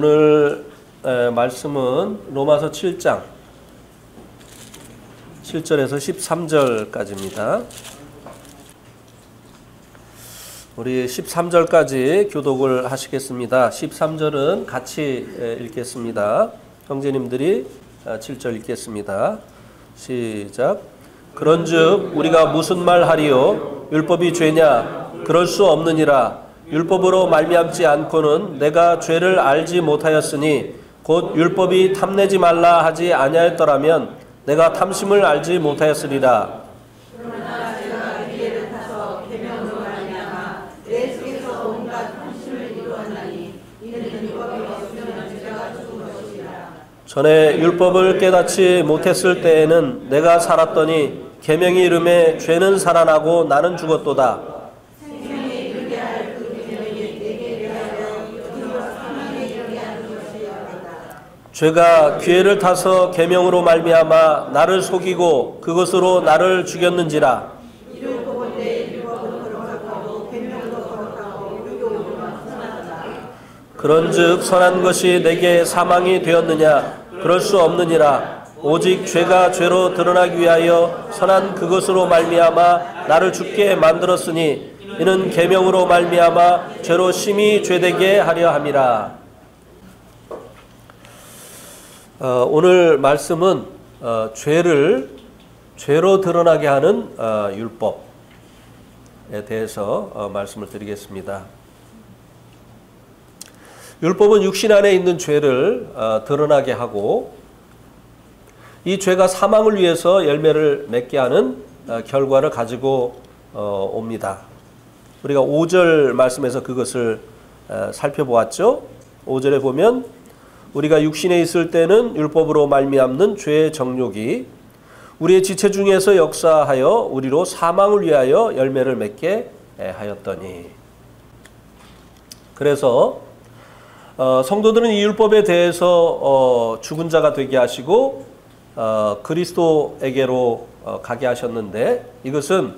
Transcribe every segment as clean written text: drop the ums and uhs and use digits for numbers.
오늘 말씀은 로마서 7장 7절에서 13절까지입니다. 우리 13절까지 교독을 하시겠습니다. 13절은 같이 읽겠습니다. 형제님들이 7절 읽겠습니다. 시작. 그런즉 우리가 무슨 말 하리요? 율법이 죄냐? 그럴 수 없느니라. 율법으로 말미암지 않고는 내가 죄를 알지 못하였으니 곧 율법이 탐내지 말라 하지 아니하였더라면 내가 탐심을 알지 못하였으리라. 그러나 제가 기회를 타서 계명으로 말미암아 내 속에서 온갖 탐심을 이루었나니 이는 율법이 없으면 죄가 죽은 것이라. 전에 율법을 깨닫지 못했을 때에는 내가 살았더니 계명이 이름에 죄는 살아나고 나는 죽었도다. 생명에 이르게 할 그 계명이 내게 대하여 이르러 사망에 이르게 하는 것이었다. 죄가 기회를 타서 계명으로 말미암아 나를 속이고 그것으로 나를 죽였는지라. 이를 보건대 율법은 거룩하고 계명도 거룩하고 율법은 선하다. 그런즉 선한 것이 내게 사망이 되었느냐? 그럴 수 없느니라. 오직 죄가 죄로 드러나기 위하여 선한 그것으로 말미암아 나를 죽게 만들었으니 이는 계명으로 말미암아 죄로 심히 죄되게 하려 함이라. 오늘 말씀은 죄를 죄로 드러나게 하는 율법에 대해서 말씀을 드리겠습니다. 율법은 육신 안에 있는 죄를 드러나게 하고 이 죄가 사망을 위해서 열매를 맺게 하는 결과를 가지고 옵니다. 우리가 5절 말씀에서 그것을 살펴보았죠. 5절에 보면 우리가 육신에 있을 때는 율법으로 말미암는 죄의 정욕이 우리의 지체 중에서 역사하여 우리로 사망을 위하여 열매를 맺게 하였더니. 그래서 성도들은 이 율법에 대해서 죽은 자가 되게 하시고 그리스도에게로 가게 하셨는데 이것은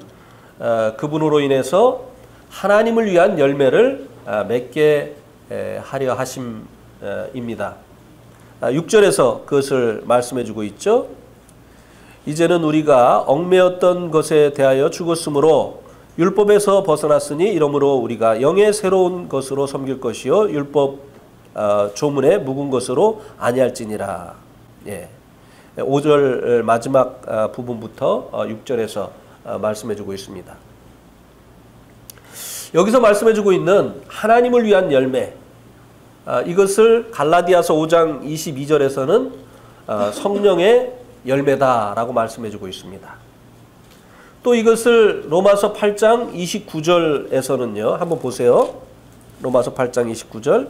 그분으로 인해서 하나님을 위한 열매를 맺게 하려 하심입니다. 6절에서 그것을 말씀해 주고 있죠. 이제는 우리가 얽매였던 것에 대하여 죽었으므로 율법에서 벗어났으니 이러므로 우리가 영의 새로운 것으로 섬길 것이요 율법 조문에 묵은 것으로 아니할지니라. 예. 5절 마지막 부분부터 6절에서 말씀해 주고 있습니다. 여기서 말씀해 주고 있는 하나님을 위한 열매, 이것을 갈라디아서 5장 22절에서는 성령의 열매다라고 말씀해 주고 있습니다. 또 이것을 로마서 8장 29절에서는요. 한번 보세요. 로마서 8장 29절.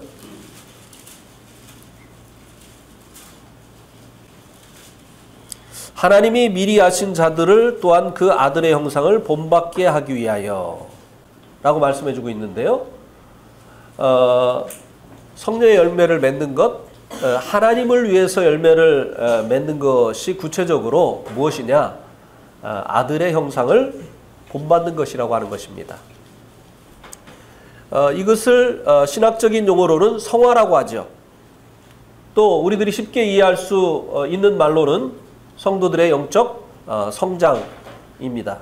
하나님이 미리 아신 자들을 또한 그 아들의 형상을 본받게 하기 위하여 라고 말씀해 주고 있는데요. 성령의 열매를 맺는 것, 하나님을 위해서 열매를 맺는 것이 구체적으로 무엇이냐? 아들의 형상을 본받는 것이라고 하는 것입니다. 이것을 신학적인 용어로는 성화라고 하죠. 또 우리들이 쉽게 이해할 수 있는 말로는 성도들의 영적 성장입니다.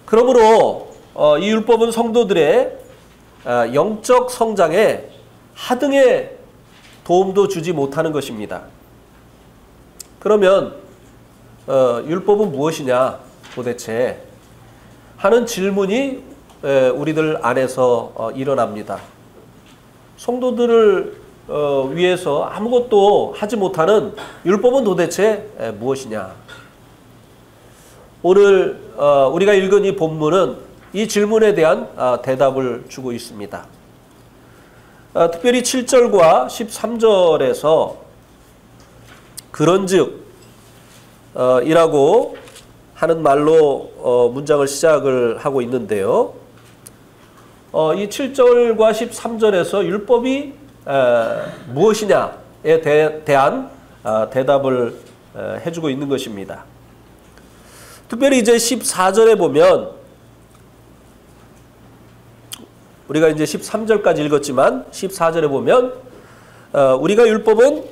그러므로 이 율법은 성도들의 영적 성장에 하등의 도움도 주지 못하는 것입니다. 그러면 율법은 무엇이냐 도대체 하는 질문이 우리들 안에서 일어납니다. 성도들을 위해서 아무것도 하지 못하는 율법은 도대체 무엇이냐? 오늘 우리가 읽은 이 본문은 이 질문에 대한 대답을 주고 있습니다. 특별히 7절과 13절에서 그런즉 이라고 하는 말로 문장을 시작을 하고 있는데요. 이 7절과 13절에서 율법이 무엇이냐에 대한 대답을 해주고 있는 것입니다. 특별히 이제 14절에 보면 우리가 이제 13절까지 읽었지만 14절에 보면 우리가 율법은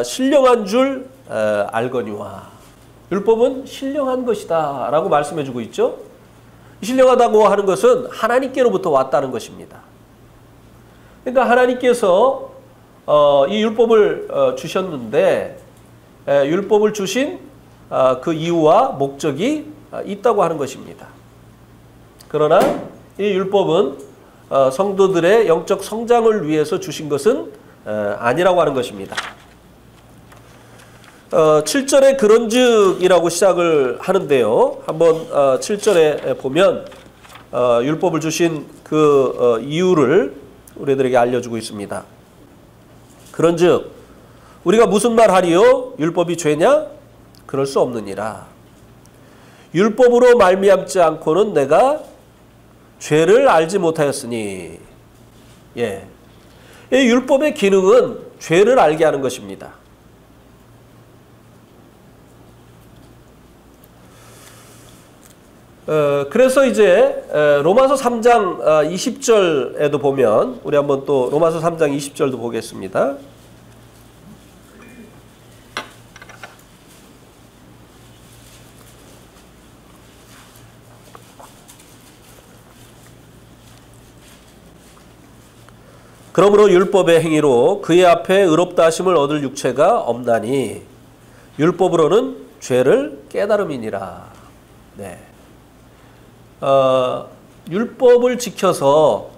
신령한 줄 알거니와, 율법은 신령한 것이다 라고 말씀해 주고 있죠. 신령하다고 하는 것은 하나님께로부터 왔다는 것입니다. 그러니까 하나님께서 이 율법을 주셨는데 율법을 주신 그 이유와 목적이 있다고 하는 것입니다. 그러나 이 율법은 성도들의 영적 성장을 위해서 주신 것은 아니라고 하는 것입니다. 7절에 그런즉이라고 시작을 하는데요. 한번 7절에 보면 율법을 주신 그 이유를 우리들에게 알려주고 있습니다. 그런즉 우리가 무슨 말 하리요? 율법이 죄냐? 그럴 수 없느니라. 율법으로 말미암지 않고는 내가 죄를 알지 못하였으니. 예. 이 율법의 기능은 죄를 알게 하는 것입니다. 그래서 이제 로마서 3장 20절에도 보면, 우리 한번 또 로마서 3장 20절도 보겠습니다. 그러므로 율법의 행위로 그의 앞에 의롭다 하심을 얻을 육체가 없나니 율법으로는 죄를 깨달음이니라. 네. 율법을 지켜서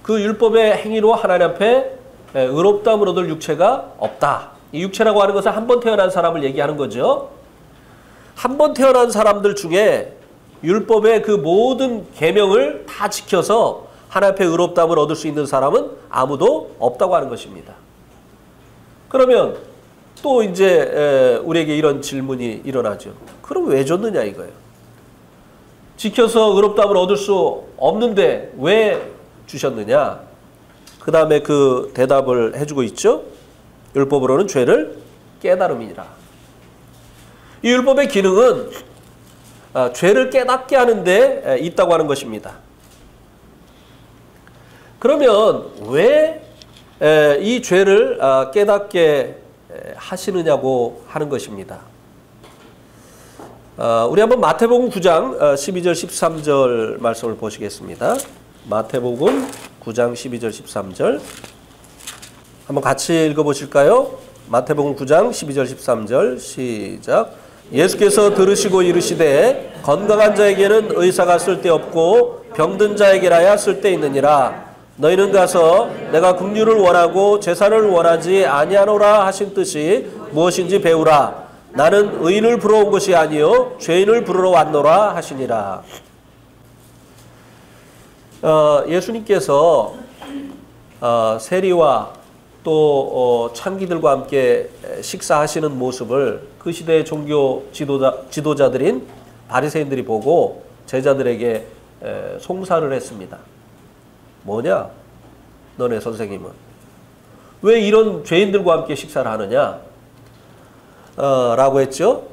그 율법의 행위로 하나님 앞에 의롭다함을 얻을 육체가 없다. 이 육체라고 하는 것은 한 번 태어난 사람을 얘기하는 거죠. 한 번 태어난 사람들 중에 율법의 그 모든 계명을 다 지켜서 하나님 앞에 의롭다함을 얻을 수 있는 사람은 아무도 없다고 하는 것입니다. 그러면 또 이제 우리에게 이런 질문이 일어나죠. 그럼 왜 줬느냐 이거예요. 지켜서 의롭다함을 얻을 수 없는데 왜 주셨느냐? 그 다음에 그 대답을 해주고 있죠. 율법으로는 죄를 깨달음이니라. 이 율법의 기능은 죄를 깨닫게 하는 데 있다고 하는 것입니다. 그러면 왜 이 죄를 깨닫게 하시느냐고 하는 것입니다. 우리 한번 마태복음 9장 12절 13절 말씀을 보시겠습니다. 마태복음 9장 12절 13절 한번 같이 읽어보실까요? 마태복음 9장 12절 13절 시작. 예수께서 들으시고 이르시되 건강한 자에게는 의사가 쓸데없고 병든 자에게라야 쓸데있느니라. 너희는 가서 내가 긍휼을 원하고 제사를 원하지 아니하노라 하신 뜻이 무엇인지 배우라. 나는 의인을 부르러 온 것이 아니요 죄인을 부르러 왔노라 하시니라. 예수님께서 세리와 또 창기들과 함께 식사하시는 모습을 그 시대의 종교 지도자들인 바리새인들이 보고 제자들에게 송사를 했습니다. 뭐냐? 너네 선생님은 왜 이런 죄인들과 함께 식사를 하느냐? 라고 했죠.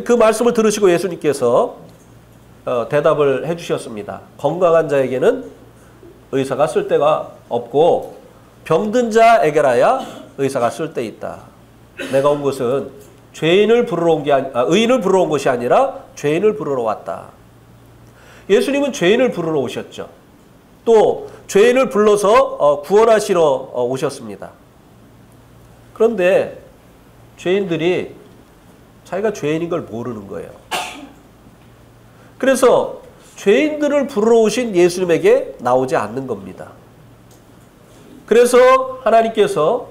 그 말씀을 들으시고 예수님께서 대답을 해주셨습니다. 건강한 자에게는 의사가 쓸데가 없고 병든 자에게라야 의사가 쓸데 있다. 내가 온 것은 의인을 부르러 온 것이 아니라 죄인을 부르러 왔다. 예수님은 죄인을 부르러 오셨죠. 또 죄인을 불러서 구원하시러 오셨습니다. 그런데 죄인들이 자기가 죄인인 걸 모르는 거예요. 그래서 죄인들을 부르러 오신 예수님에게 나오지 않는 겁니다. 그래서 하나님께서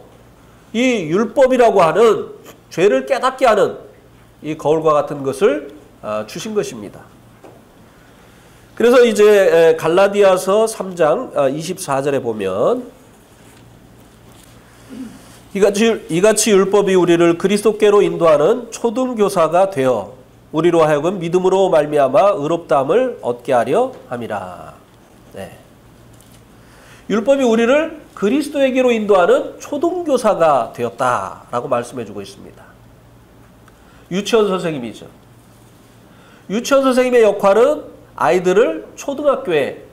이 율법이라고 하는 죄를 깨닫게 하는 이 거울과 같은 것을 주신 것입니다. 그래서 이제 갈라디아서 3장 24절에 보면 이같이 율법이 우리를 그리스도께로 인도하는 초등교사가 되어 우리로 하여금 믿음으로 말미암아 의롭다함을 얻게 하려 함이라. 네. 율법이 우리를 그리스도에게로 인도하는 초등교사가 되었다라고 말씀해주고 있습니다. 유치원 선생님이죠. 유치원 선생님의 역할은 아이들을 초등학교에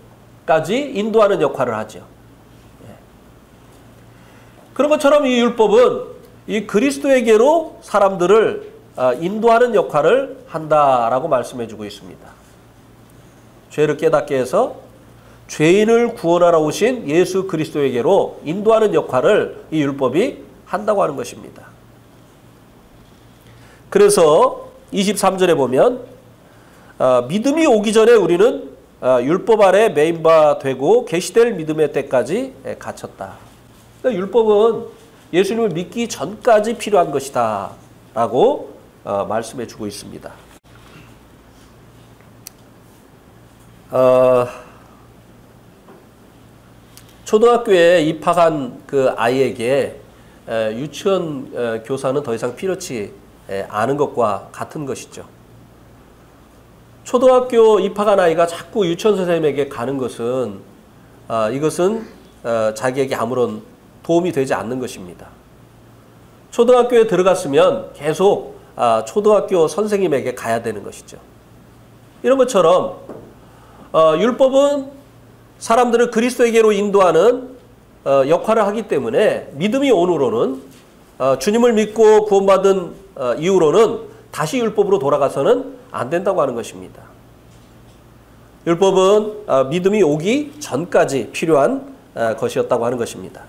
까지 인도하는 역할을 하죠. 그런 것처럼 이 율법은 이 그리스도에게로 사람들을 인도하는 역할을 한다라고 말씀해 주고 있습니다. 죄를 깨닫게 해서 죄인을 구원하러 오신 예수 그리스도에게로 인도하는 역할을 이 율법이 한다고 하는 것입니다. 그래서 23절에 보면 믿음이 오기 전에 우리는 율법 아래 매인 바 되고 계시될 믿음의 때까지 갇혔다. 그러니까 율법은 예수님을 믿기 전까지 필요한 것이다 라고 말씀해 주고 있습니다. 초등학교에 입학한 그 아이에게 유치원 교사는 더 이상 필요치 않은 것과 같은 것이죠. 초등학교 입학한 아이가 자꾸 유치원 선생님에게 가는 것은 이것은 자기에게 아무런 도움이 되지 않는 것입니다. 초등학교에 들어갔으면 계속 초등학교 선생님에게 가야 되는 것이죠. 이런 것처럼 율법은 사람들을 그리스도에게로 인도하는 역할을 하기 때문에 믿음이 온 후로는 주님을 믿고 구원받은 이후로는 다시 율법으로 돌아가서는 안 된다고 하는 것입니다. 율법은 믿음이 오기 전까지 필요한 것이었다고 하는 것입니다.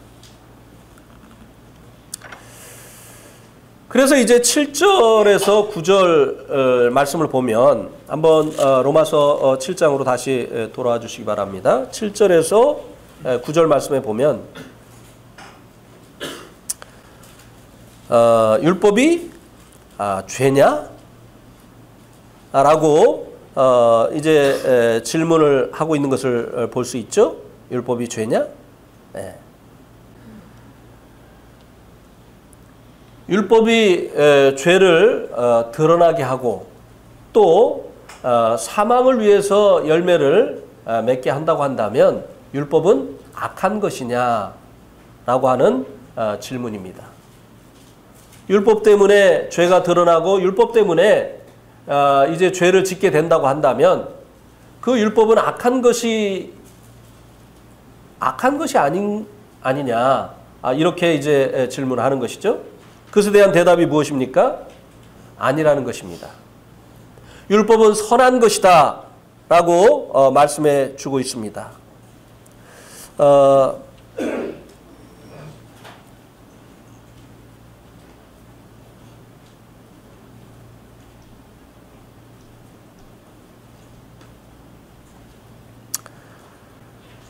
그래서 이제 7절에서 9절 말씀을 보면 한번 로마서 7장으로 다시 돌아와 주시기 바랍니다. 7절에서 9절 말씀에 보면 율법이 죄냐? 라고 이제 질문을 하고 있는 것을 볼 수 있죠. 율법이 죄냐? 네. 율법이 죄를 드러나게 하고 또 사망을 위해서 열매를 맺게 한다고 한다면 율법은 악한 것이냐라고 하는 질문입니다. 율법 때문에 죄가 드러나고 율법 때문에 이제 죄를 짓게 된다고 한다면 그 율법은 악한 것이 아니냐 이렇게 이제 질문하는 것이죠. 그것에 대한 대답이 무엇입니까? 아니라는 것입니다. 율법은 선한 것이다 라고 말씀해 주고 있습니다.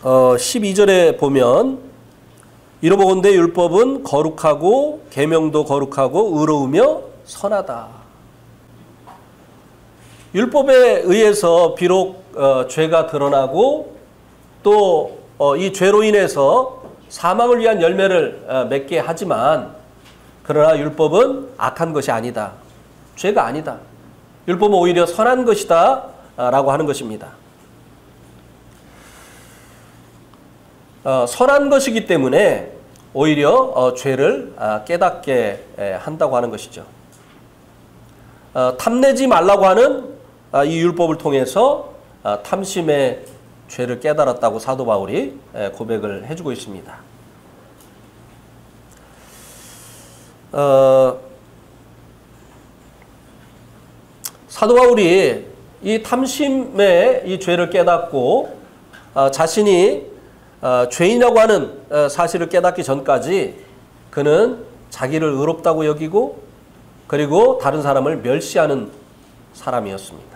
12절에 보면 이러보건대 율법은 거룩하고 계명도 거룩하고 의로우며 선하다. 율법에 의해서 비록 죄가 드러나고 또 이 죄로 인해서 사망을 위한 열매를 맺게 하지만 그러나 율법은 악한 것이 아니다. 죄가 아니다. 율법은 오히려 선한 것이다 라고 하는 것입니다. 선한 것이기 때문에 오히려 죄를 깨닫게 한다고 하는 것이죠. 탐내지 말라고 하는 이 율법을 통해서 탐심의 죄를 깨달았다고 사도 바울이 고백을 해주고 있습니다. 사도 바울이 이 탐심의 이 죄를 깨닫고 자신이 죄인이라고 하는 사실을 깨닫기 전까지 그는 자기를 의롭다고 여기고 그리고 다른 사람을 멸시하는 사람이었습니다.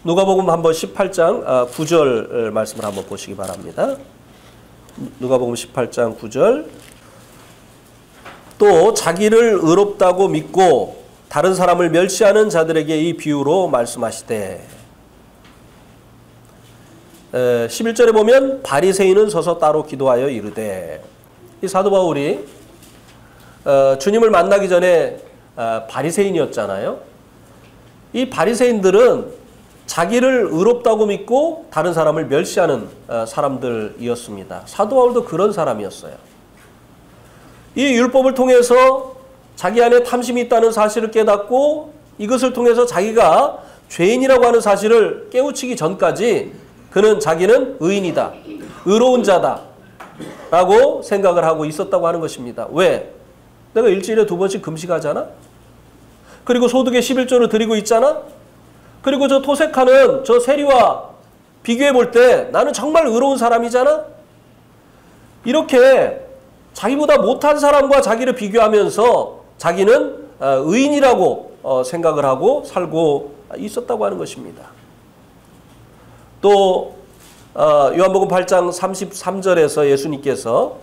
누가복음 한번 18장 9절 말씀을 한번 보시기 바랍니다. 누가복음 18장 9절 또 자기를 의롭다고 믿고 다른 사람을 멸시하는 자들에게 이 비유로 말씀하시되 11절에 보면 바리새인은 서서 따로 기도하여 이르되 이 사도 바울이 주님을 만나기 전에 바리새인이었잖아요. 이 바리새인들은 자기를 의롭다고 믿고 다른 사람을 멸시하는 사람들이었습니다. 사도 바울도 그런 사람이었어요. 이 율법을 통해서 자기 안에 탐심이 있다는 사실을 깨닫고 이것을 통해서 자기가 죄인이라고 하는 사실을 깨우치기 전까지 그는 자기는 의인이다. 의로운 자다. 라고 생각을 하고 있었다고 하는 것입니다. 왜? 내가 일주일에 2번씩 금식하잖아? 그리고 소득의 11조를 드리고 있잖아? 그리고 저 토색하는 저 세리와 비교해 볼 때 나는 정말 의로운 사람이잖아? 이렇게 자기보다 못한 사람과 자기를 비교하면서 자기는 의인이라고 생각을 하고 살고 있었다고 하는 것입니다. 또 요한복음 8장 33절에서 예수님께서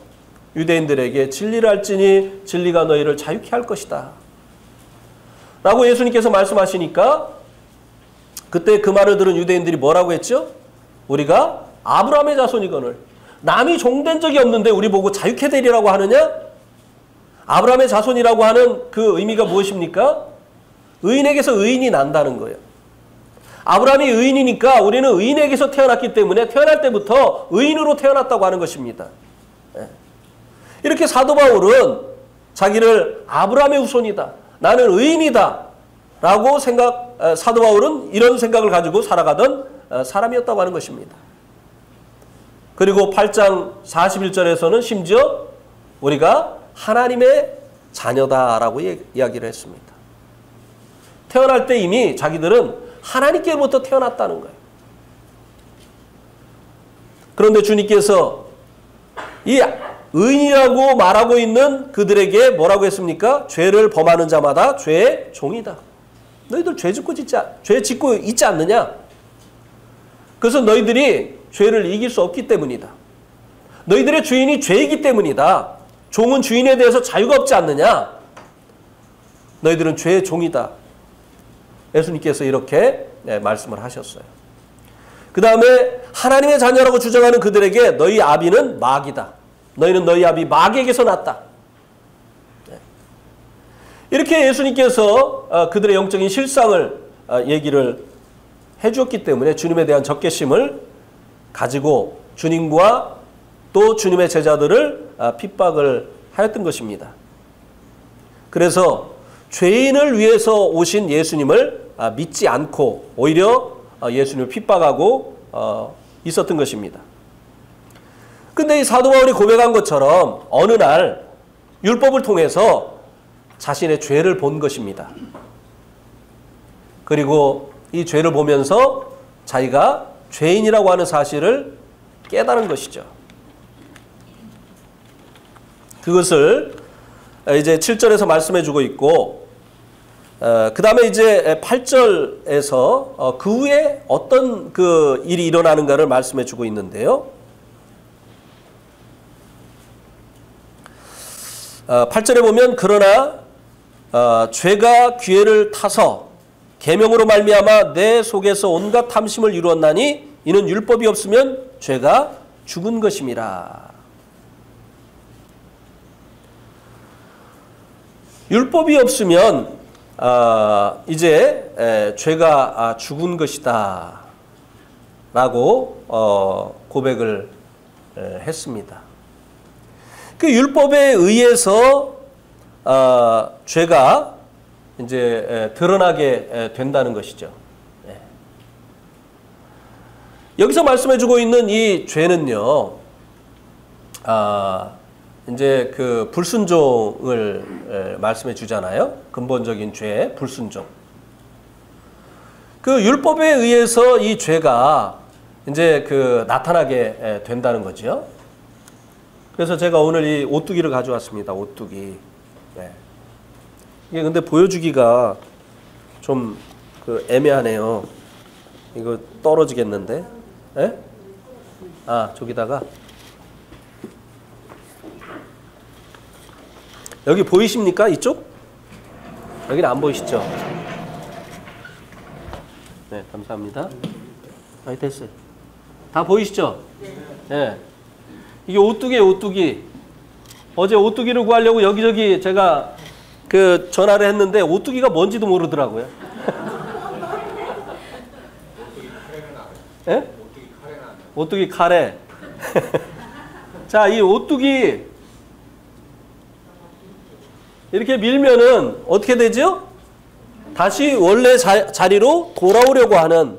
유대인들에게 진리를 알지니 진리가 너희를 자유케 할 것이다. 라고 예수님께서 말씀하시니까 그때 그 말을 들은 유대인들이 뭐라고 했죠? 우리가 아브라함의 자손이거늘 남이 종된 적이 없는데 우리 보고 자유케 되리라고 하느냐? 아브라함의 자손이라고 하는 그 의미가 무엇입니까? 의인에게서 의인이 난다는 거예요. 아브라함이 의인이니까 우리는 의인에게서 태어났기 때문에 태어날 때부터 의인으로 태어났다고 하는 것입니다. 이렇게 사도 바울은 자기를 아브라함의 후손이다. 나는 의인이다. 라고 사도 바울은 이런 생각을 가지고 살아가던 사람이었다고 하는 것입니다. 그리고 8장 41절에서는 심지어 우리가 하나님의 자녀다라고 이야기를 했습니다. 태어날 때 이미 자기들은 하나님께로부터 태어났다는 거예요. 그런데 주님께서 이 의인이라고 말하고 있는 그들에게 뭐라고 했습니까? 죄를 범하는 자마다 죄의 종이다. 너희들 죄 짓고 있지 않느냐? 그래서 너희들이 죄를 이길 수 없기 때문이다. 너희들의 주인이 죄이기 때문이다. 종은 주인에 대해서 자유가 없지 않느냐? 너희들은 죄의 종이다. 예수님께서 이렇게 말씀을 하셨어요. 그 다음에 하나님의 자녀라고 주장하는 그들에게 너희 아비는 마귀다. 너희는 너희 아비 마귀에게서 났다. 이렇게 예수님께서 그들의 영적인 실상을 얘기를 해주었기 때문에 주님에 대한 적개심을 가지고 주님과 또 주님의 제자들을 핍박을 하였던 것입니다. 그래서 죄인을 위해서 오신 예수님을 믿지 않고 오히려 예수님을 핍박하고 있었던 것입니다. 근데 이 사도 바울이 고백한 것처럼 어느 날 율법을 통해서 자신의 죄를 본 것입니다. 그리고 이 죄를 보면서 자기가 죄인이라고 하는 사실을 깨달은 것이죠. 그것을 이제 7절에서 말씀해 주고 있고 그 다음에 이제 8절에서 그 후에 어떤 그 일이 일어나는가를 말씀해 주고 있는데요. 8절에 보면 그러나 죄가 기회를 타서 계명으로 말미암아 내 속에서 온갖 탐심을 이루었나니 이는 율법이 없으면 죄가 죽은 것임이라. 율법이 없으면 이제 죄가 죽은 것이다 라고 고백을 했습니다. 그 율법에 의해서 죄가 이제 드러나게 된다는 것이죠. 여기서 말씀해주고 있는 이 죄는요, 이제 그 불순종을 말씀해 주잖아요. 근본적인 죄, 불순종. 그 율법에 의해서 이 죄가 이제 그 나타나게 된다는 거죠. 그래서 제가 오늘 이 오뚜기를 가져왔습니다. 오뚜기. 네. 이게 근데 보여주기가 좀 그 애매하네요. 이거 떨어지겠는데? 예? 아, 저기다가. 여기 보이십니까? 이쪽? 여기는 안 보이시죠? 네, 감사합니다. 아, 됐어요. 다 보이시죠? 네. 이게 오뚜기예요, 오뚜기. 어제 오뚜기를 구하려고 여기저기 제가 그 전화를 했는데 오뚜기가 뭔지도 모르더라고요. 예? 오뚜기 카레. 자, 이 오뚜기 이렇게 밀면은 어떻게 되죠? 다시 원래 자리로 돌아오려고 하는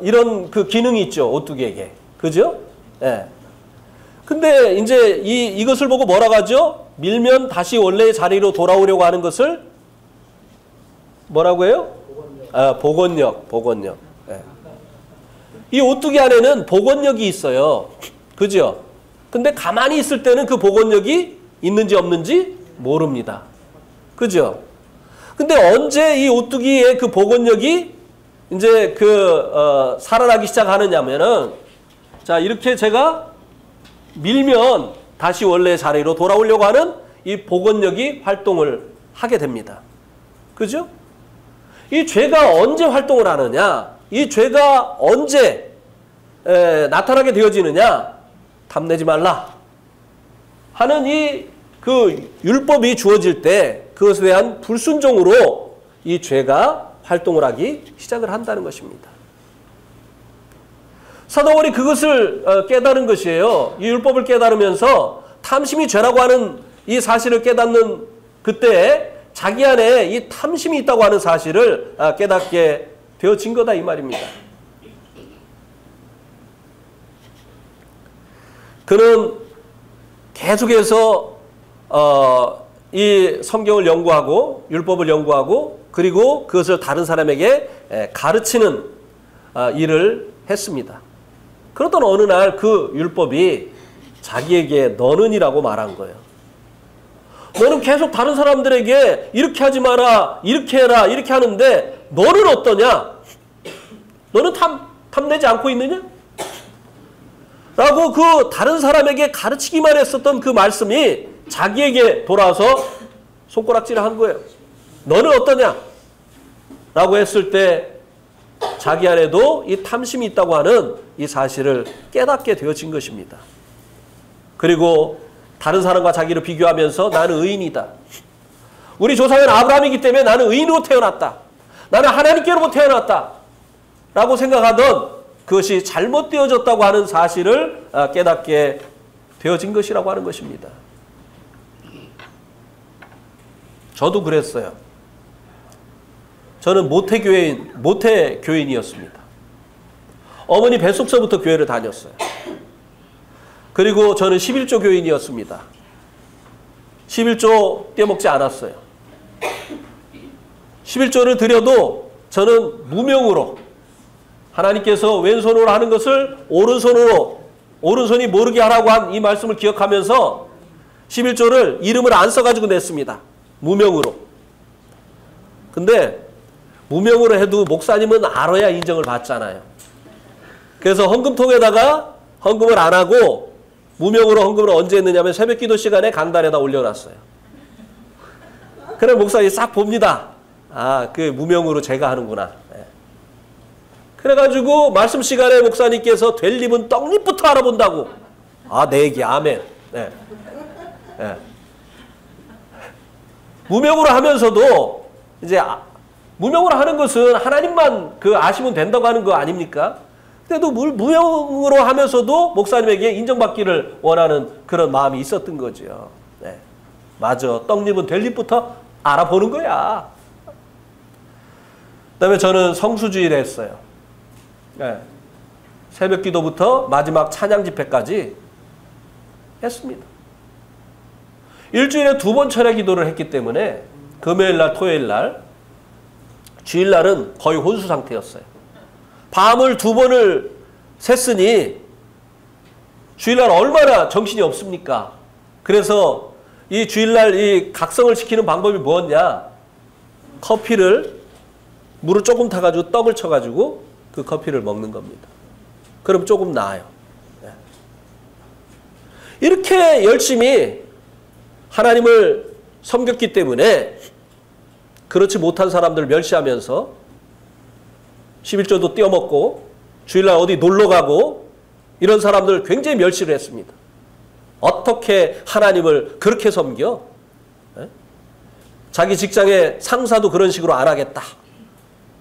이런 그 기능이 있죠. 오뚜기에게. 그죠? 예. 근데 이제 이것을 보고 뭐라고 하죠? 밀면 다시 원래의 자리로 돌아오려고 하는 것을 뭐라고 해요? 복원력. 예. 이 오뚜기 안에는 복원력이 있어요. 그죠? 근데 가만히 있을 때는 그 복원력이 있는지 없는지 모릅니다. 그죠? 근데 언제 이 오뚜기의 그 복원력이 이제 살아나기 시작하느냐면은, 자, 이렇게 제가 밀면 다시 원래의 자리로 돌아오려고 하는 이 복원력이 활동을 하게 됩니다. 그죠? 이 죄가 언제 활동을 하느냐? 이 죄가 언제 나타나게 되어지느냐? 탐내지 말라 하는 그 율법이 주어질 때 그것에 대한 불순종으로 이 죄가 활동을 하기 시작을 한다는 것입니다. 사도 바울이 그것을 깨달은 것이에요. 이 율법을 깨달으면서 탐심이 죄라고 하는 이 사실을 깨닫는 그때 자기 안에 이 탐심이 있다고 하는 사실을 깨닫게 되어진 거다 이 말입니다. 그는 계속해서 이 성경을 연구하고 율법을 연구하고 그리고 그것을 다른 사람에게 가르치는 일을 했습니다. 그러던 어느 날 그 율법이 자기에게 너는이라고 말한 거예요. 너는 계속 다른 사람들에게 이렇게 하지 마라, 이렇게 해라, 이렇게 하는데 너는 어떠냐? 너는 탐내지 않고 있느냐? 라고 그 다른 사람에게 가르치기만 했었던 그 말씀이 자기에게 돌아와서 손가락질을 한 거예요. 너는 어떠냐? 라고 했을 때 자기 안에도 이 탐심이 있다고 하는 이 사실을 깨닫게 되어진 것입니다. 그리고 다른 사람과 자기를 비교하면서 나는 의인이다. 우리 조상은 아브라함이기 때문에 나는 의인으로 태어났다. 나는 하나님께로부터 태어났다. 라고 생각하던 그것이 잘못되어졌다고 하는 사실을 깨닫게 되어진 것이라고 하는 것입니다. 저도 그랬어요. 저는 모태 교인이었습니다. 어머니 뱃속서부터 교회를 다녔어요. 그리고 저는 11조 교인이었습니다. 11조 떼먹지 않았어요. 11조를 드려도 저는 무명으로 하나님께서 왼손으로 하는 것을 오른손이 모르게 하라고 한 이 말씀을 기억하면서 11조를 이름을 안 써가지고 냈습니다. 무명으로. 근데 무명으로 해도 목사님은 알아야 인정을 받잖아요. 그래서 헌금통에다가 헌금을 안 하고 무명으로 헌금을 언제 했느냐면 새벽기도 시간에 강단에다 올려놨어요. 그래 목사님이 싹 봅니다. 아, 그 무명으로 제가 하는구나. 네. 그래가지고 말씀 시간에 목사님께서 될 입은 떡잎부터 알아본다고. 아, 내 얘기 아멘. 네. 네. 무명으로 하면서도 이제 무명으로 하는 것은 하나님만 아시면 된다고 하는 거 아닙니까? 그래도 무명으로 하면서도 목사님에게 인정받기를 원하는 그런 마음이 있었던 거죠. 네. 맞아. 떡잎은 될 잎부터 알아보는 거야. 그 다음에 저는 성수주의를 했어요. 네. 새벽 기도부터 마지막 찬양 집회까지 했습니다. 일주일에 2번 철야 기도를 했기 때문에 금요일날, 토요일날, 주일날은 거의 혼수 상태였어요. 밤을 2번을 샜으니 주일날 얼마나 정신이 없습니까? 그래서 이 주일날 이 각성을 시키는 방법이 뭐였냐? 커피를 물을 조금 타가지고 떡을 쳐가지고 그 커피를 먹는 겁니다. 그럼 조금 나아요. 네. 이렇게 열심히 하나님을 섬겼기 때문에 그렇지 못한 사람들을 멸시하면서 11조도 떼어먹고 주일날 어디 놀러가고 이런 사람들 굉장히 멸시를 했습니다. 어떻게 하나님을 그렇게 섬겨? 네? 자기 직장의 상사도 그런 식으로 안 하겠다.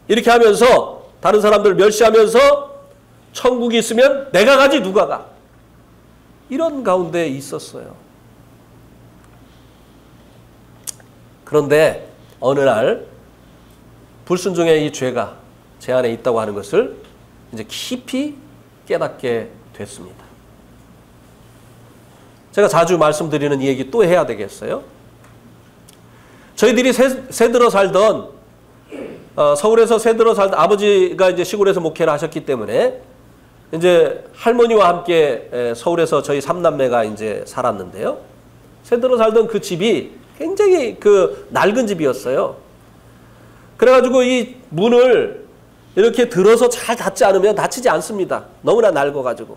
이렇게 하면서 다른 사람들 멸시하면서 천국이 있으면 내가 가지 누가 가. 이런 가운데 있었어요. 그런데 어느 날 불순종의 이 죄가 제 안에 있다고 하는 것을 이제 깊이 깨닫게 됐습니다. 제가 자주 말씀드리는 이 얘기 또 해야 되겠어요? 저희들이 새들어 살던 서울에서 새들어 살던 아버지가 이제 시골에서 목회를 하셨기 때문에 이제 할머니와 함께 서울에서 저희 3남매가 이제 살았는데요. 새들어 살던 그 집이 굉장히 그 낡은 집이었어요. 그래가지고 이 문을 이렇게 들어서 잘 닫지 않으면 닫히지 않습니다. 너무나 낡아가지고.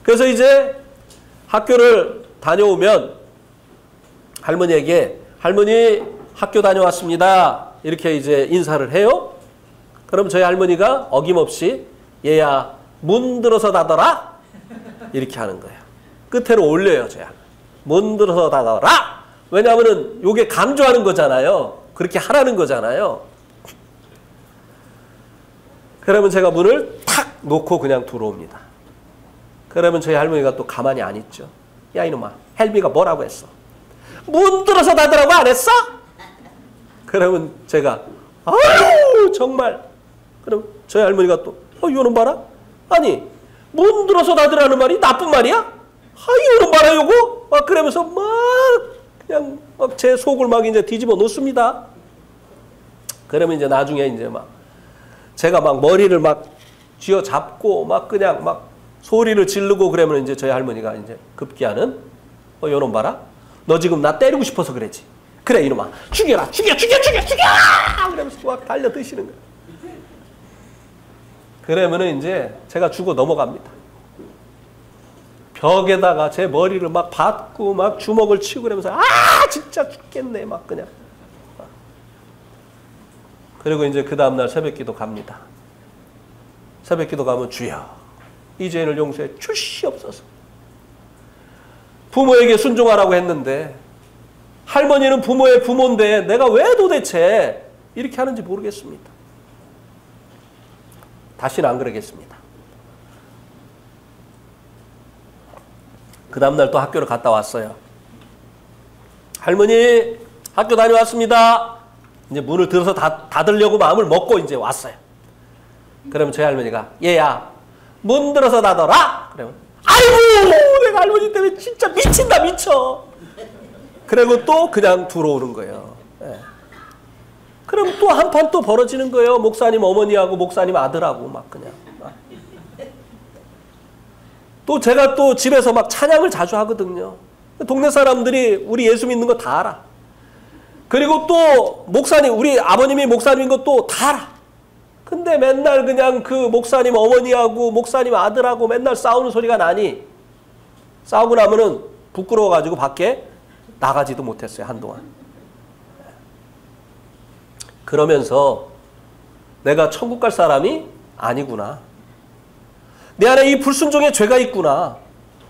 그래서 이제 학교를 다녀오면 할머니에게 할머니 학교 다녀왔습니다. 이렇게 이제 인사를 해요. 그럼 저희 할머니가 어김없이 얘야 문 들어서 닫아라 이렇게 하는 거예요. 끝으로 올려요. 저희 할머니. 문 들어서 닫아라. 왜냐하면 이게 강조하는 거잖아요. 그렇게 하라는 거잖아요. 그러면 제가 문을 탁 놓고 그냥 들어옵니다. 그러면 저희 할머니가 또 가만히 안 있죠. 야 이놈아 헬비가 뭐라고 했어? 문 들어서 닫으라고 안 했어? 그러면 제가 아유 정말. 그럼 저희 할머니가 또 이놈 봐라. 아니 문 들어서 닫으라는 말이 나쁜 말이야? 이놈 봐라 요거. 그러면서 막 그냥 막 제 속을 막 이제 뒤집어 놓습니다. 그러면 이제 나중에 이제 막 제가 막 머리를 막 쥐어 잡고 막 그냥 막 소리를 지르고 그러면 이제 저희 할머니가 이제 급기야는 요놈 봐라. 너 지금 나 때리고 싶어서 그랬지. 그래 이놈아 죽여라 죽여 그러면서 막 달려드시는 거예요. 그러면은 이제 제가 죽어 넘어갑니다. 벽에다가 제 머리를 막 받고 막 주먹을 치고 그러면서 진짜 죽겠네 막 그냥. 그리고 이제 그 다음날 새벽기도 갑니다. 새벽기도 가면 주여 이 죄인을 용서해 주시옵소서. 부모에게 순종하라고 했는데 할머니는 부모의 부모인데 내가 왜 도대체 이렇게 하는지 모르겠습니다. 다시는 안 그러겠습니다. 그 다음날 또 학교를 갔다 왔어요. 할머니 학교 다녀왔습니다. 이제 문을 들어서 닫으려고 마음을 먹고 이제 왔어요. 그러면 저희 할머니가 얘야 문 들어서 닫아라. 그러면 아이고 내가 할머니 때문에 진짜 미친다 미쳐. 그리고 또 그냥 들어오는 거예요. 네. 그럼 또 한판 또 벌어지는 거예요. 목사님 어머니하고 목사님 아들하고 막 그냥. 또 제가 또 집에서 막 찬양을 자주 하거든요. 동네 사람들이 우리 예수 믿는 거 다 알아. 그리고 또 목사님 우리 아버님이 목사님인 것도 다 알아. 근데 맨날 그냥 그 목사님 어머니하고 목사님 아들하고 맨날 싸우는 소리가 나니 싸우고 나면은 부끄러워가지고 밖에 나가지도 못했어요. 한동안. 그러면서 내가 천국 갈 사람이 아니구나. 내 안에 이 불순종의 죄가 있구나.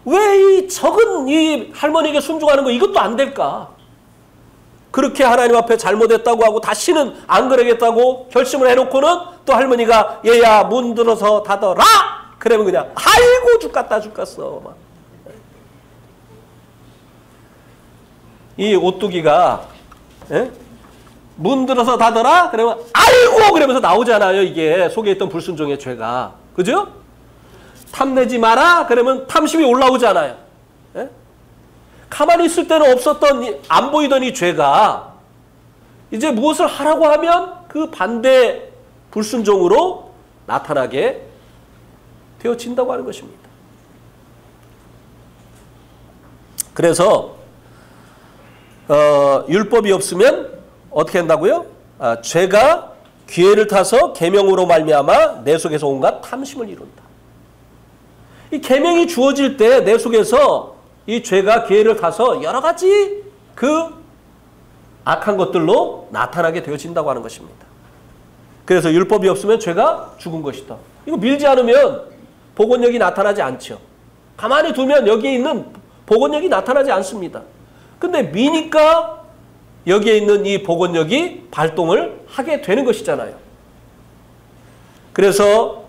왜 이 적은 이 할머니에게 순종하는 거 이것도 안 될까? 그렇게 하나님 앞에 잘못했다고 하고 다시는 안 그러겠다고 결심을 해놓고는 또 할머니가 얘야 문 들어서 닫아라. 그러면 그냥 아이고 죽겠다 죽겠어. 막. 이 오뚜기가 문 들어서 닫아라. 그러면 아이고 그러면서 나오잖아요. 이게 속에 있던 불순종의 죄가. 그죠? 탐내지 마라. 그러면 탐심이 올라오잖아요. 예? 가만히 있을 때는 없었던 안 보이던 이 죄가 이제 무엇을 하라고 하면 그 반대 불순종으로 나타나게 되어진다고 하는 것입니다. 그래서 율법이 없으면 어떻게 한다고요? 죄가 기회를 타서 계명으로 말미암아 내 속에서 온갖 탐심을 이룬다. 이 계명이 주어질 때 내 속에서 이 죄가 기회를 타서 여러 가지 그 악한 것들로 나타나게 되어진다고 하는 것입니다. 그래서 율법이 없으면 죄가 죽은 것이다. 이거 밀지 않으면 복원력이 나타나지 않죠. 가만히 두면 여기에 있는 복원력이 나타나지 않습니다. 근데 미니까 여기에 있는 이 복원력이 발동을 하게 되는 것이잖아요. 그래서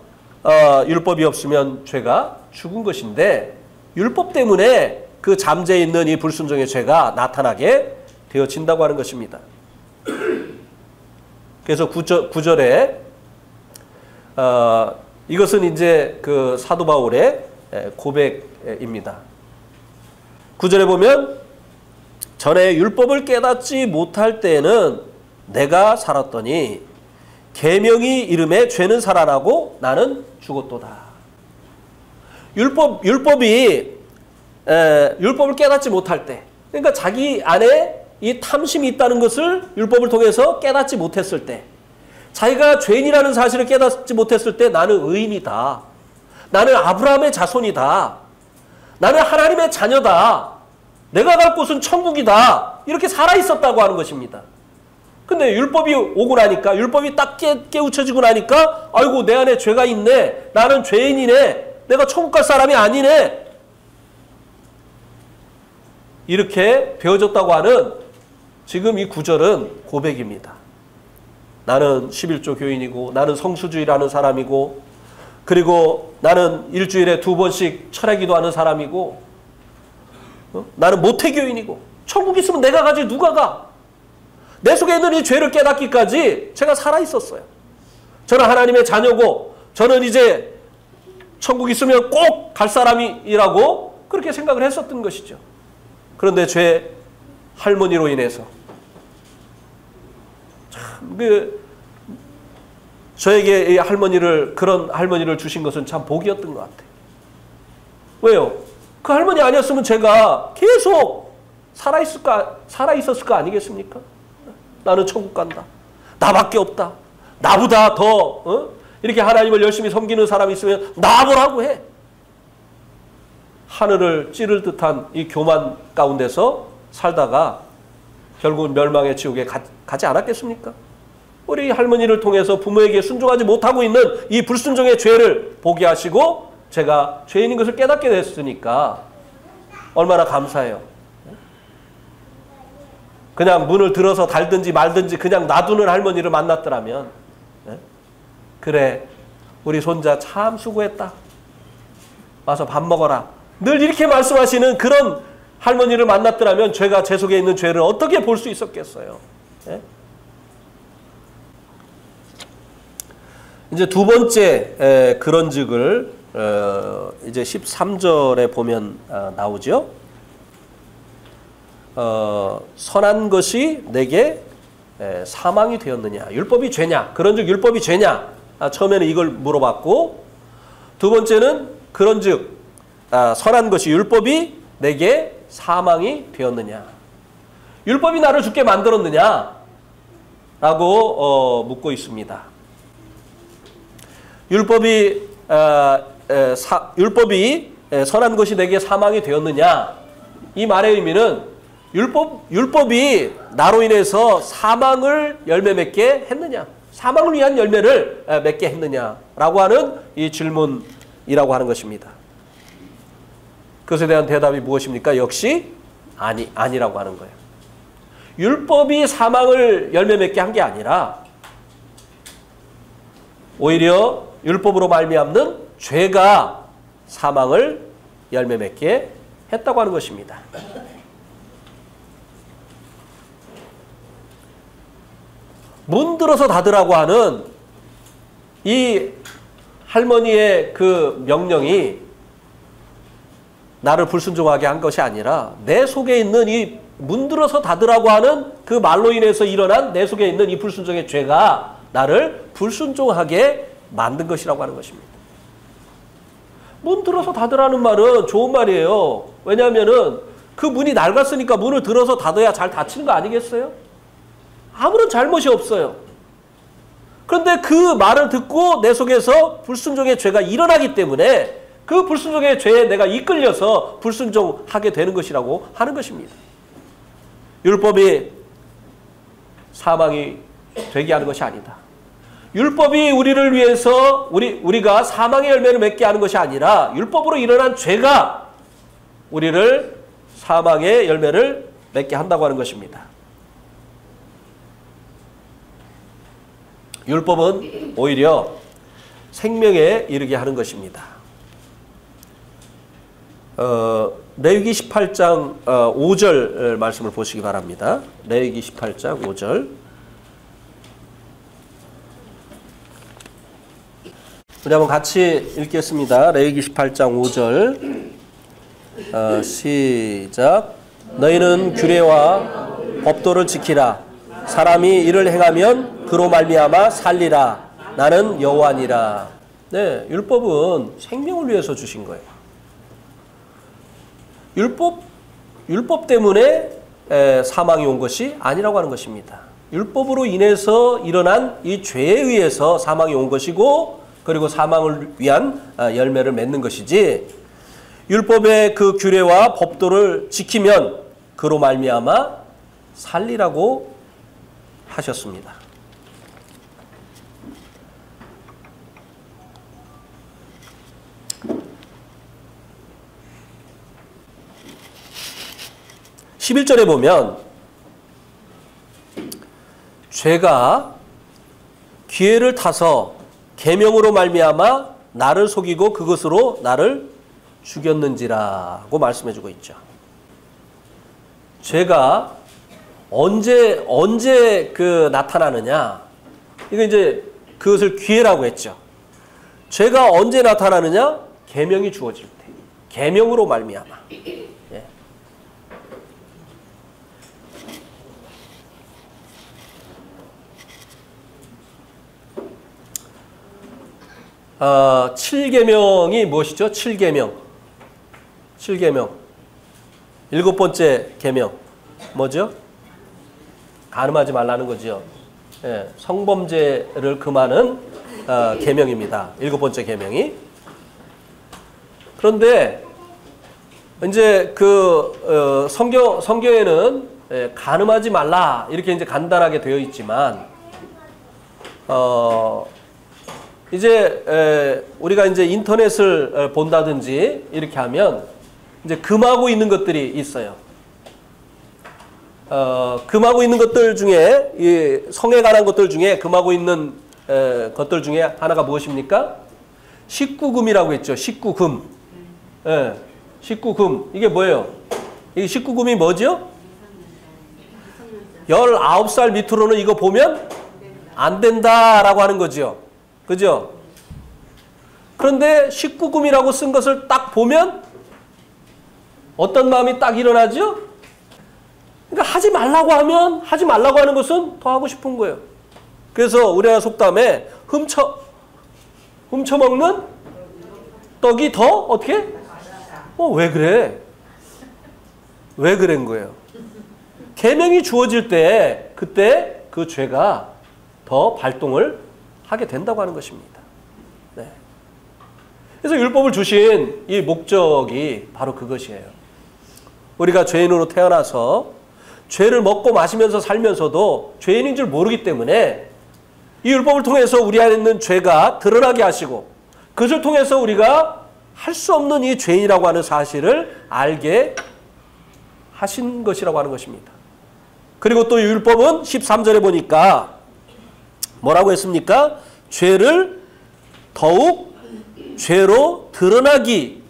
율법이 없으면 죄가 죽은 것인데 율법 때문에 그 잠재해 있는 이 불순종의 죄가 나타나게 되어진다고 하는 것입니다. 그래서 9절에 이것은 이제 그 사도 바울의 고백입니다. 9절에 보면 전에 율법을 깨닫지 못할 때에는 내가 살았더니 계명이 이름에 죄는 살아나고 나는 죽었도다. 율법을 깨닫지 못할 때, 그러니까 자기 안에 이 탐심이 있다는 것을 율법을 통해서 깨닫지 못했을 때, 자기가 죄인이라는 사실을 깨닫지 못했을 때 나는 의인이다. 나는 아브라함의 자손이다. 나는 하나님의 자녀다. 내가 갈 곳은 천국이다. 이렇게 살아있었다고 하는 것입니다. 근데 율법이 오고 나니까, 율법이 딱 깨우쳐지고 나니까 아이고 내 안에 죄가 있네. 나는 죄인이네. 내가 천국 갈 사람이 아니네. 이렇게 배워졌다고 하는 지금 이 9절은 고백입니다. 나는 11조 교인이고 나는 성수주의라는 사람이고 그리고 나는 일주일에 2번씩 철회 기도하는 사람이고 나는 모태교인이고 천국 있으면 내가 가지 누가 가? 내 속에 있는 이 죄를 깨닫기까지 제가 살아있었어요. 저는 하나님의 자녀고 저는 이제 천국 있으면 꼭 갈 사람이라고 그렇게 생각을 했었던 것이죠. 그런데 죄 할머니로 인해서 참 저에게 이 그런 할머니를 주신 것은 참 복이었던 것 같아요. 왜요? 그 할머니 아니었으면 제가 계속 살아있었을 거 아니겠습니까? 나는 천국 간다. 나밖에 없다. 나보다 더 이렇게 하나님을 열심히 섬기는 사람이 있으면 나보라고 해. 하늘을 찌를 듯한 이 교만 가운데서 살다가 결국은 멸망의 지옥에 가지 않았겠습니까? 우리 할머니를 통해서 부모에게 순종하지 못하고 있는 이 불순종의 죄를 보게 하시고 제가 죄인인 것을 깨닫게 됐으니까 얼마나 감사해요. 그냥 문을 들어서 달든지 말든지 그냥 놔두는 할머니를 만났더라면 그래 우리 손자 참 수고했다. 와서 밥 먹어라. 늘 이렇게 말씀하시는 그런 할머니를 만났더라면 제가 제 속에 있는 죄를 어떻게 볼 수 있었겠어요. 이제 두 번째 그런즉을 이제 13절에 보면 나오죠. 선한 것이 내게 사망이 되었느냐. 율법이 죄냐. 그런즉 율법이 죄냐. 처음에는 이걸 물어봤고 두 번째는 그런즉 선한 것이 율법이 내게 사망이 되었느냐. 율법이 나를 죽게 만들었느냐 라고 묻고 있습니다. 율법이 선한 것이 내게 사망이 되었느냐. 이 말의 의미는 율법이 나로 인해서 사망을 열매 맺게 했느냐. 사망을 위한 열매를 맺게 했느냐라고 하는 이 질문이라고 하는 것입니다. 그것에 대한 대답이 무엇입니까? 역시 아니라고 하는 거예요. 율법이 사망을 열매 맺게 한 게 아니라 오히려 율법으로 말미암는 죄가 사망을 열매 맺게 했다고 하는 것입니다. 문들어서 닫으라고 하는 이 할머니의 그 명령이 나를 불순종하게 한 것이 아니라 내 속에 있는 이 문들어서 닫으라고 하는 그 말로 인해서 일어난 내 속에 있는 이 불순종의 죄가 나를 불순종하게 만든 것이라고 하는 것입니다. 문 들어서 닫으라는 말은 좋은 말이에요. 왜냐하면은 그 문이 낡았으니까 문을 들어서 닫아야 잘 닫히는 거 아니겠어요? 아무런 잘못이 없어요. 그런데 그 말을 듣고 내 속에서 불순종의 죄가 일어나기 때문에 그 불순종의 죄에 내가 이끌려서 불순종하게 되는 것이라고 하는 것입니다. 율법이 사망이 되게 하는 것이 아니다. 율법이 우리를 위해서 우리가 사망의 열매를 맺게 하는 것이 아니라 율법으로 일어난 죄가 우리를 사망의 열매를 맺게 한다고 하는 것입니다. 율법은 오히려 생명에 이르게 하는 것입니다. 레위기 18장 5절 말씀을 보시기 바랍니다. 레위기 18장 5절. 우리 한번 같이 읽겠습니다. 레위기 18장 5절. 시작. 너희는 규례와 법도를 지키라. 사람이 이를 행하면 그로 말미암아 살리라. 나는 여호와니라. 네, 율법은 생명을 위해서 주신 거예요. 율법 때문에 사망이 온 것이 아니라고 하는 것입니다. 율법으로 인해서 일어난 이 죄에 의해서 사망이 온 것이고, 그리고 사망을 위한 열매를 맺는 것이지, 율법의 그 규례와 법도를 지키면 그로 말미암아 살리라고 하셨습니다. (11절에) 보면 죄가 기회를 타서 계명으로 말미암아 나를 속이고 그것으로 나를 죽였는지라고 말씀해주고 있죠. 죄가 언제 나타나느냐? 이거 이제 그것을 기회라고 했죠. 죄가 언제 나타나느냐? 계명이 주어질 때, 계명으로 말미암아. 예. 7계명이 무엇이죠? 7계명. 7계명. 7번째 계명. 뭐죠? 간음하지 말라는 거죠. 예, 성범죄를 금하는 계명입니다. 7번째 계명이. 그런데 이제 그 성경에는 간음하지 말라 이렇게 이제 간단하게 되어 있지만 이제 우리가 이제 인터넷을 본다든지 이렇게 하면 이제 금하고 있는 것들이 있어요. 금하고 있는 것들 중에 이 성에 관한 것들 중에 금하고 있는 것들 중에 하나가 무엇입니까? 19금이라고 했죠. 19금. 예. 19금. 이게 뭐예요? 이 19금이 뭐죠? 19살 밑으로는 이거 보면 안 된다라고 하는 거죠. 그죠? 그런데 19금이라고 쓴 것을 딱 보면 어떤 마음이 딱 일어나죠? 그러니까 하지 말라고 하면 하지 말라고 하는 것은 더 하고 싶은 거예요. 그래서 우리나라 속담에 훔쳐먹는 떡이 더 어떻게? 왜 그래? 왜 그런 거예요? 계명이 주어질 때 그때 그 죄가 더 발동을 하게 된다고 하는 것입니다. 네. 그래서 율법을 주신 이 목적이 바로 그것이에요. 우리가 죄인으로 태어나서 죄를 먹고 마시면서 살면서도 죄인인 줄 모르기 때문에 이 율법을 통해서 우리 안에 있는 죄가 드러나게 하시고 그것을 통해서 우리가 할 수 없는 이 죄인이라고 하는 사실을 알게 하신 것이라고 하는 것입니다. 그리고 또 율법은 13절에 보니까 뭐라고 했습니까? 죄를 더욱 죄로 드러나게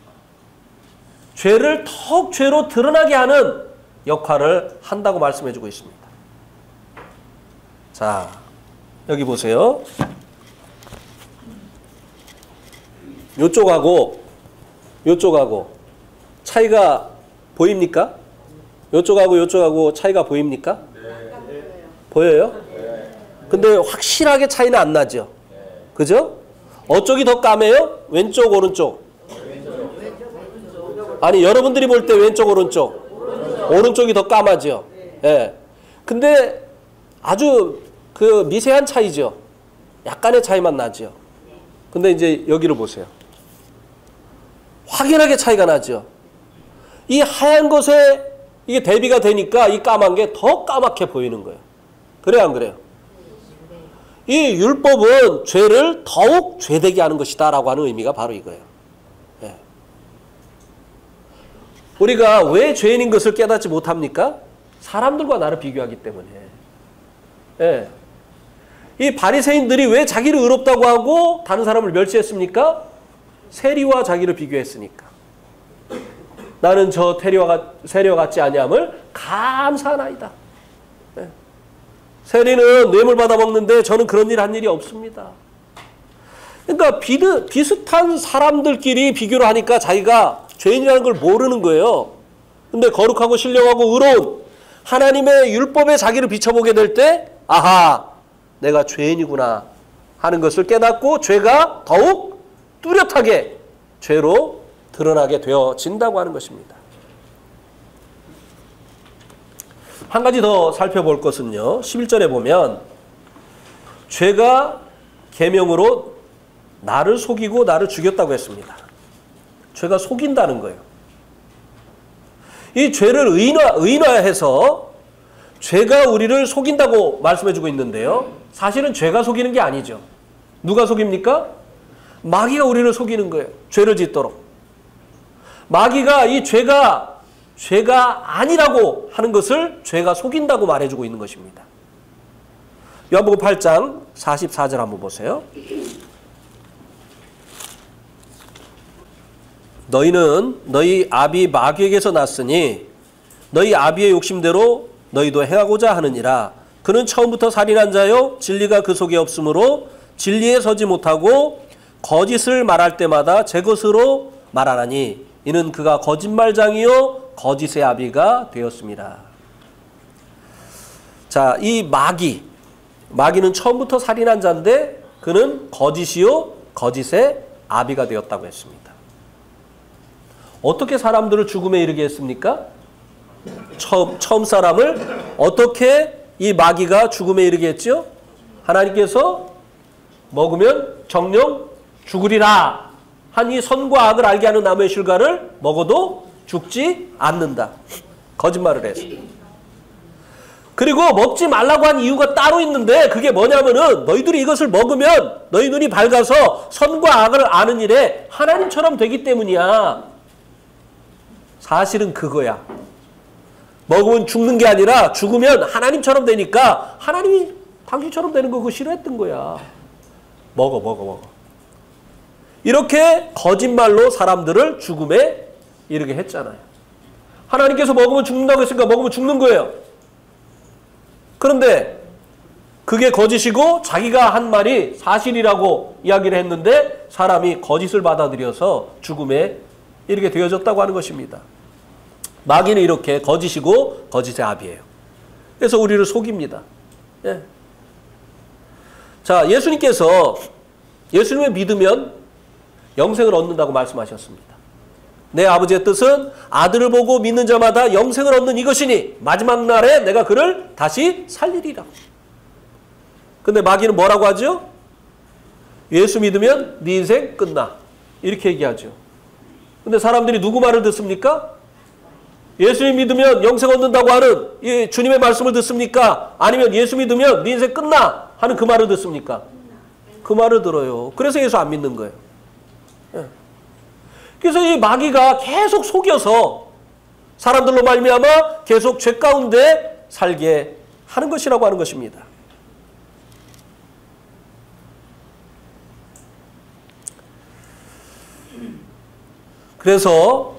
하는 역할을 한다고 말씀해주고 있습니다. 자, 여기 보세요. 요쪽하고 차이가 보입니까? 요쪽하고 차이가 보입니까? 네. 보여요? 네. 근데 확실하게 차이는 안 나죠? 네. 그죠? 어쪽이 더 까매요? 왼쪽, 오른쪽? 아니, 여러분들이 볼 때 왼쪽, 오른쪽? 오른쪽이 더 까마죠? 네. 근데 아주 그 미세한 차이죠? 약간의 차이만 나죠? 근데 이제 여기를 보세요. 확연하게 차이가 나죠? 이 하얀 것에 이게 대비가 되니까 이 까만 게 더 까맣게 보이는 거예요. 그래요, 안 그래요? 이 율법은 죄를 더욱 죄되게 하는 것이다 라고 하는 의미가 바로 이거예요. 예. 우리가 왜 죄인인 것을 깨닫지 못합니까? 사람들과 나를 비교하기 때문에. 예. 이 바리새인들이 왜 자기를 의롭다고 하고 다른 사람을 멸시했습니까? 세리와 자기를 비교했으니까. 나는 저 세리와 같지 아니함을 감사하나이다. 네. 세리는 뇌물 받아먹는데 저는 그런 일 한 일이 없습니다. 그러니까 비슷한 사람들끼리 비교를 하니까 자기가 죄인이라는 걸 모르는 거예요. 근데 거룩하고 신령하고 의로운 하나님의 율법에 자기를 비춰보게 될 때 아하, 내가 죄인이구나 하는 것을 깨닫고 죄가 더욱 뚜렷하게 죄로 드러나게 되어진다고 하는 것입니다. 한 가지 더 살펴볼 것은요. 11절에 보면 죄가 계명으로 나를 속이고 나를 죽였다고 했습니다. 죄가 속인다는 거예요. 이 죄를 의인화해서 죄가 우리를 속인다고 말씀해주고 있는데요. 사실은 죄가 속이는 게 아니죠. 누가 속입니까? 마귀가 우리를 속이는 거예요. 죄를 짓도록. 마귀가 이 죄가 아니라고 하는 것을 죄가 속인다고 말해주고 있는 것입니다. 요한복음 8장 44절 한번 보세요. 너희는 너희 아비 마귀에게서 났으니 너희 아비의 욕심대로 너희도 행하고자 하느니라. 그는 처음부터 살인한 자요 진리가 그 속에 없으므로 진리에 서지 못하고 거짓을 말할 때마다 제 것으로 말하나니 이는 그가 거짓말장이요 거짓의 아비가 되었습니다. 자, 이 마귀는 처음부터 살인한 자인데 그는 거짓이요 거짓의 아비가 되었다고 했습니다. 어떻게 사람들을 죽음에 이르게 했습니까? 처음 사람을 어떻게 이 마귀가 죽음에 이르게 했죠? 하나님께서 먹으면 정령 죽으리라 한 이 선과 악을 알게 하는 나무의 실과를 먹어도 죽지 않는다. 거짓말을 해서. 그리고 먹지 말라고 한 이유가 따로 있는데 그게 뭐냐면은 너희들이 이것을 먹으면 너희 눈이 밝아서 선과 악을 아는 일에 하나님처럼 되기 때문이야. 사실은 그거야. 먹으면 죽는 게 아니라 죽으면 하나님처럼 되니까 하나님이 당신처럼 되는 거 그거 싫어했던 거야. 먹어. 이렇게 거짓말로 사람들을 죽음에 이르게 했잖아요. 하나님께서 먹으면 죽는다고 했으니까 먹으면 죽는 거예요. 그런데 그게 거짓이고 자기가 한 말이 사실이라고 이야기를 했는데 사람이 거짓을 받아들여서 죽음에 이르게 되어졌다고 하는 것입니다. 마귀는 이렇게 거짓이고 거짓의 아비예요. 그래서 우리를 속입니다. 예. 자, 예수님을 믿으면 영생을 얻는다고 말씀하셨습니다. 내 아버지의 뜻은 아들을 보고 믿는 자마다 영생을 얻는 이것이니 마지막 날에 내가 그를 다시 살리리라. 근데 마귀는 뭐라고 하죠? 예수 믿으면 네 인생 끝나. 이렇게 얘기하죠. 근데 사람들이 누구 말을 듣습니까? 예수님 믿으면 영생 얻는다고 하는 이 주님의 말씀을 듣습니까? 아니면 예수 믿으면 네 인생 끝나 하는 그 말을 듣습니까? 그 말을 들어요. 그래서 예수 안 믿는 거예요. 예. 그래서 이 마귀가 계속 속여서 사람들로 말미암아 계속 죄 가운데 살게 하는 것이라고 하는 것입니다. 그래서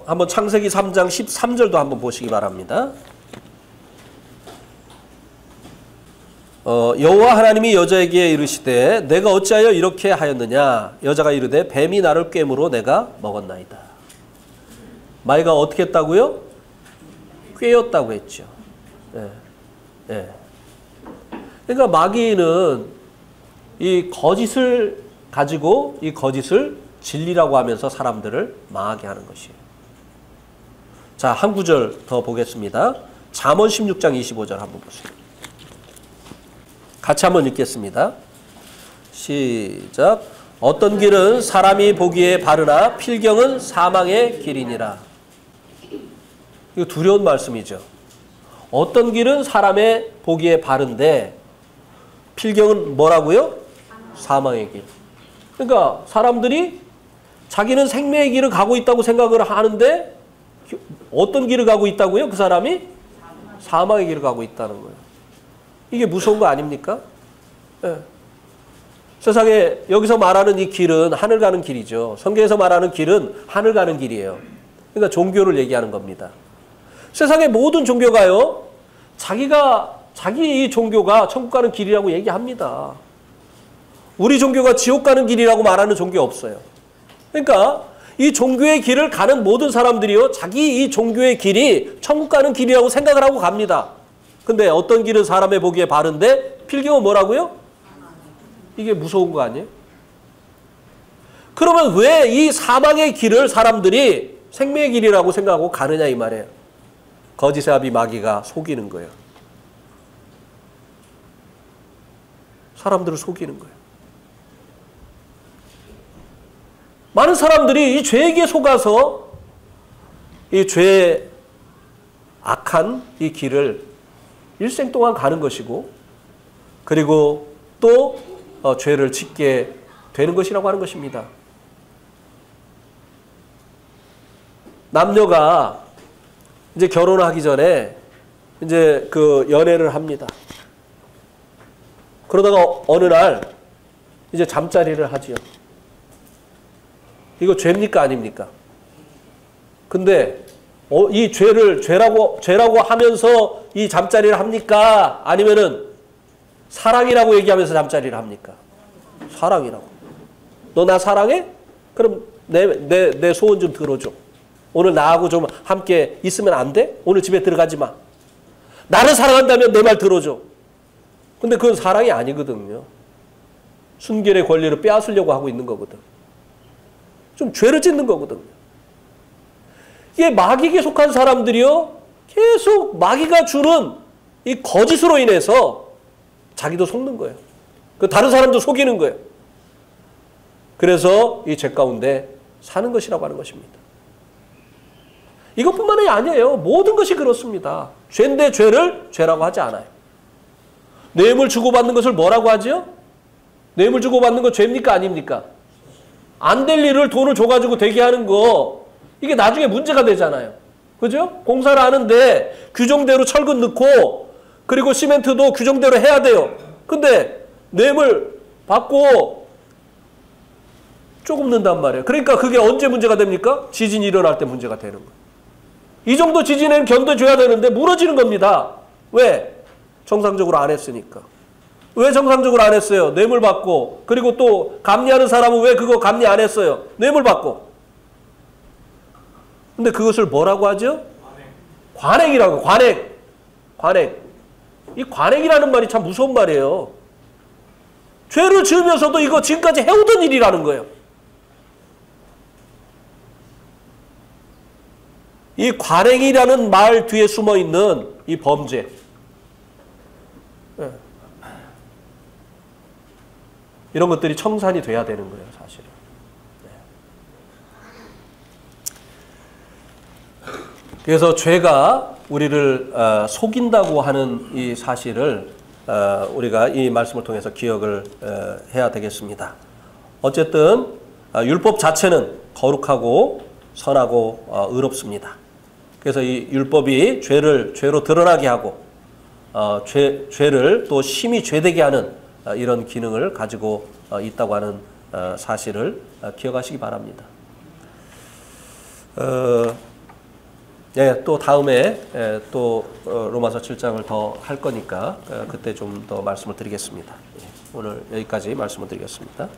한번 창세기 3장 13절도 한번 보시기 바랍니다. 여호와 하나님이 여자에게 이르시되 내가 어찌하여 이렇게 하였느냐. 여자가 이르되 뱀이 나를 꿰므로 내가 먹었나이다. 마귀가 어떻게 했다고요? 꿰었다고 했죠. 예. 예. 그러니까 마귀는 이 거짓을 가지고 이 거짓을 진리라고 하면서 사람들을 망하게 하는 것이에요. 자, 한 구절 더 보겠습니다. 잠언 16장 25절 한번 보세요. 같이 한번 읽겠습니다. 시작. 어떤 길은 사람이 보기에 바르나 필경은 사망의 길이니라. 이거 두려운 말씀이죠. 어떤 길은 사람의 보기에 바른데 필경은 뭐라고요? 사망의 길. 그러니까 사람들이 자기는 생명의 길을 가고 있다고 생각을 하는데 어떤 길을 가고 있다고요? 그 사람이 사망의 길을 가고 있다는 거예요. 이게 무서운 거 아닙니까? 예. 세상에 여기서 말하는 이 길은 하늘 가는 길이죠. 성경에서 말하는 길은 하늘 가는 길이에요. 그러니까 종교를 얘기하는 겁니다. 세상의 모든 종교가요, 자기 이 종교가 천국 가는 길이라고 얘기합니다. 우리 종교가 지옥 가는 길이라고 말하는 종교 없어요. 그러니까 이 종교의 길을 가는 모든 사람들이요, 자기 이 종교의 길이 천국 가는 길이라고 생각을 하고 갑니다. 근데 어떤 길은 사람의 보기에 바른데 필경은 뭐라고요? 이게 무서운 거 아니에요? 그러면 왜 이 사망의 길을 사람들이 생명의 길이라고 생각하고 가느냐 이 말이에요. 거짓의 아비 마귀가 속이는 거예요. 사람들을 속이는 거예요. 많은 사람들이 이 죄에게 속아서 이 죄의 악한 이 길을 일생 동안 가는 것이고, 그리고 또 죄를 짓게 되는 것이라고 하는 것입니다. 남녀가 이제 결혼하기 전에 이제 그 연애를 합니다. 그러다가 어느 날 이제 잠자리를 하지요. 이거 죄입니까 아닙니까? 근데 이 죄를 죄라고 하면서 이 잠자리를 합니까? 아니면은 사랑이라고 얘기하면서 잠자리를 합니까? 사랑이라고. 너 나 사랑해? 그럼 내 소원 좀 들어줘. 오늘 나하고 좀 함께 있으면 안 돼? 오늘 집에 들어가지 마. 나를 사랑한다면 내 말 들어줘. 근데 그건 사랑이 아니거든요. 순결의 권리를 빼앗으려고 하고 있는 거거든. 좀 죄를 짓는 거거든요. 이게 마귀에게 속한 사람들이요, 계속 마귀가 주는 이 거짓으로 인해서 자기도 속는 거예요. 그 다른 사람도 속이는 거예요. 그래서 이 죄 가운데 사는 것이라고 하는 것입니다. 이것뿐만이 아니에요. 모든 것이 그렇습니다. 죄인데 죄를 죄라고 하지 않아요. 뇌물 주고받는 것을 뭐라고 하죠? 뇌물 주고받는 거 죄입니까 아닙니까? 안 될 일을 돈을 줘가지고 되게 하는 거, 이게 나중에 문제가 되잖아요. 그죠? 공사를 하는데 규정대로 철근 넣고 그리고 시멘트도 규정대로 해야 돼요. 근데 뇌물 받고 조금 넣는단 말이에요. 그러니까 그게 언제 문제가 됩니까? 지진이 일어날 때 문제가 되는 거예요. 이 정도 지진에는 견뎌줘야 되는데 무너지는 겁니다. 왜? 정상적으로 안 했으니까. 왜 정상적으로 안 했어요? 뇌물 받고. 그리고 또 감리하는 사람은 왜 그거 감리 안 했어요? 뇌물 받고. 근데 그것을 뭐라고 하죠? 관행이라고. 관행. 이 관행이라는 말이 참 무서운 말이에요. 죄를 지으면서도 이거 지금까지 해오던 일이라는 거예요. 이 관행이라는 말 뒤에 숨어 있는 이 범죄. 이런 것들이 청산이 돼야 되는 거예요, 사실은. 그래서 죄가 우리를 속인다고 하는 이 사실을 우리가 이 말씀을 통해서 기억을 해야 되겠습니다. 어쨌든 율법 자체는 거룩하고 선하고 의롭습니다. 그래서 이 율법이 죄로 드러나게 하고 죄를 또 심히 죄되게 하는 이런 기능을 가지고 있다고 하는 사실을 기억하시기 바랍니다. 또 다음에 또 로마서 7장을 더 할 거니까 그때 좀 더 말씀을 드리겠습니다. 오늘 여기까지 말씀을 드리겠습니다.